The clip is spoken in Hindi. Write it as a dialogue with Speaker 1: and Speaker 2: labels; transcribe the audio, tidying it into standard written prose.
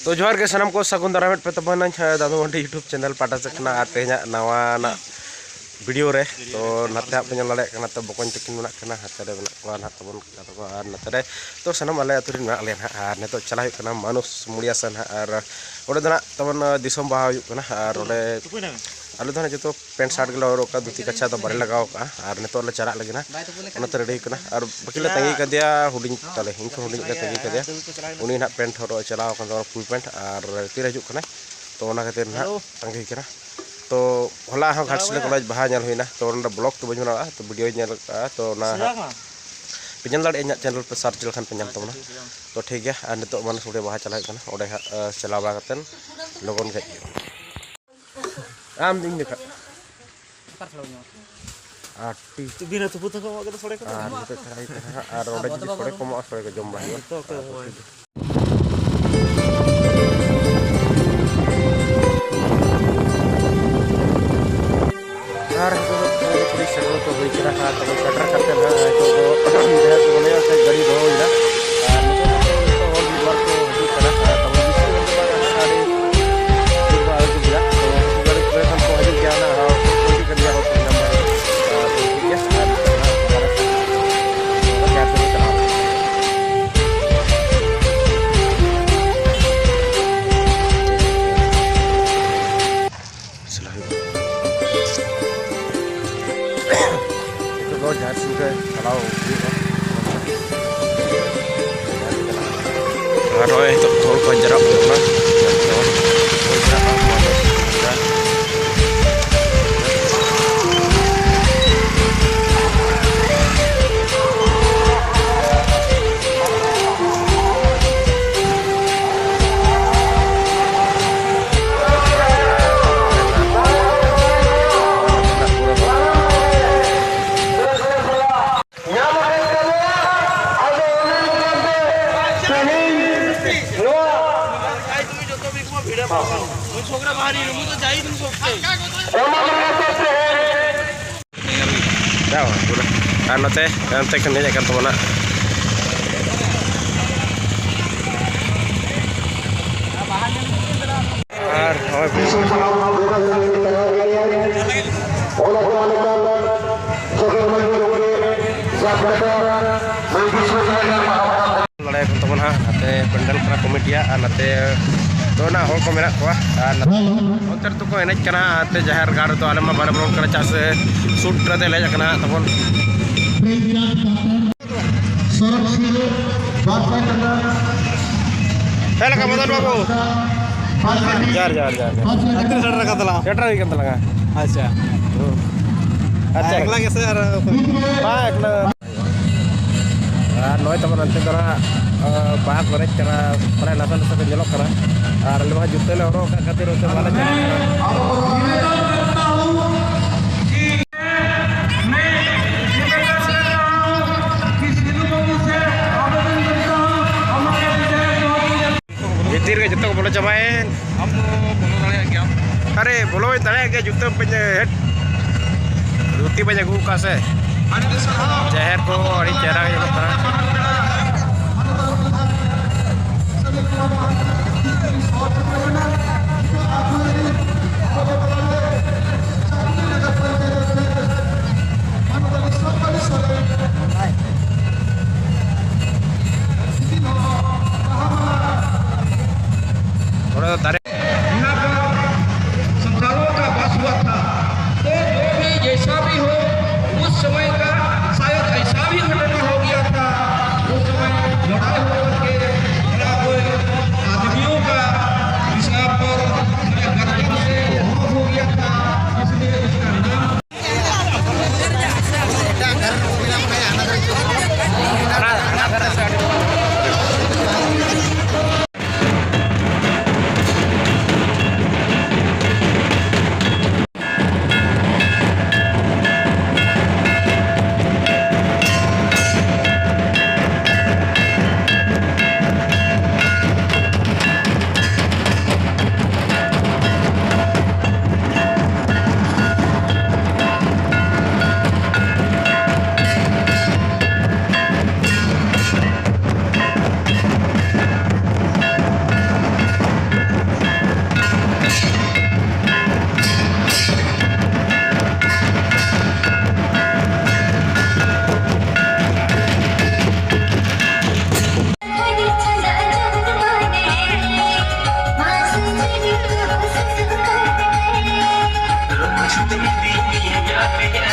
Speaker 1: तो जोहार के सनम को सगुन दारामेट पे तबन दादू मंडी यूट्यूब चैनल पाटा सकना तेना नवा ना वीडियो रे तो नाते आप पेन लड़े कना तो बकन तकिन मना कना हाते रे मना को ना तबन को आर नाते तो सनम आले अतुरिन मना ले आर नेतो चला हुई कना मानुस मुड़िया सन आर ओडे दना तबन दिसम बाहा हुई कना आर ओडे आलू दना जो पेंट शर्ट गला और का धुती कच्छा तो बारे लगाओ का आर नेतो ले चला लगे ना ओना रेडी कना आर बकिले तंगी कदिया हुडिंग तले इन को हुडिंग तंगी कदिया उनी ना पेंट हरो चलाओ कन तो फुल पेंट आर तीर हजू कना तो ओना खातिर ना तंगी कना तो हला हाँ घाटसिले कॉलेज बाहा ñal हुईना तो ओना ब्लॉग तो बजमना तो वीडियो ñal तो ना पेजल दाड़े इन चैनल पे सर्च लखान पेजल तबना तो ठीक है आर नितो मन सुडे बाहा चला कना ओडे चला बा कतन लोगन गज आम दिन देखा आटी
Speaker 2: बिना तो पुतो को अगर थोड़े को
Speaker 1: आर नितो चढ़ाई कना आर ओडे जदी थोड़े कम थोड़े को जम बाही
Speaker 2: तो
Speaker 1: यार तो थोड़ी शक्ल तो हुई रहा तो कटर करते ना तो जहां तो बोले से गाड़ी दो इला तो और भी बार तो हुई करा तो विषय में सारे पूरा आगे दिया तो गाड़ी पे हमको हजू क्या ना कोई कर दिया हो तो नंबर तो ठीक है क्या से चला तो जहाँ से चलाओ रोए तो थोड़ा को जरा बोलना
Speaker 2: छोकरा बाहर ही तो जाई तुम सोचते
Speaker 1: जाओ बोला आर नते अंते कने जाकर तो ना आर होय लड़ाई को तो ना नते पेंडल करा कमिटिया आर नते तो ना हो को मेरा को अंतर तो को एनेज कना ते जहर गाड़ तो आलमा बारे ब्रोन करा चास सूट रते ले जकना तबन हेला का मदन बाबू जार
Speaker 2: कितने सर रखा तला
Speaker 1: एट्रा ही कंत लगा
Speaker 2: अच्छा
Speaker 1: अच्छा
Speaker 2: एकला कैसे यार
Speaker 1: हां एकला आर नय तबन अंते करा बाग करे करा परे नाता नाता के जलो करा आर ले वहां जुते ले और का खातिर होते वाला चला भीतर के जुते को बोलो चबाए
Speaker 2: हम बोलो दाड़े क्या
Speaker 1: अरे बोलो दाड़े के जुते पे हेड धोती पे जगू का से जहर को और चेहरा के जलो करा थोड़ा तारे
Speaker 3: संसारों का वास हुआ था तो जो भी जैसा भी हो उस समय का शायद ऐसा भी घटना हो गया था उस समय लड़ाई होकर के आदमियों का हिसाब पर गर्दन से हो गया था इसलिए इसका नाम
Speaker 4: आते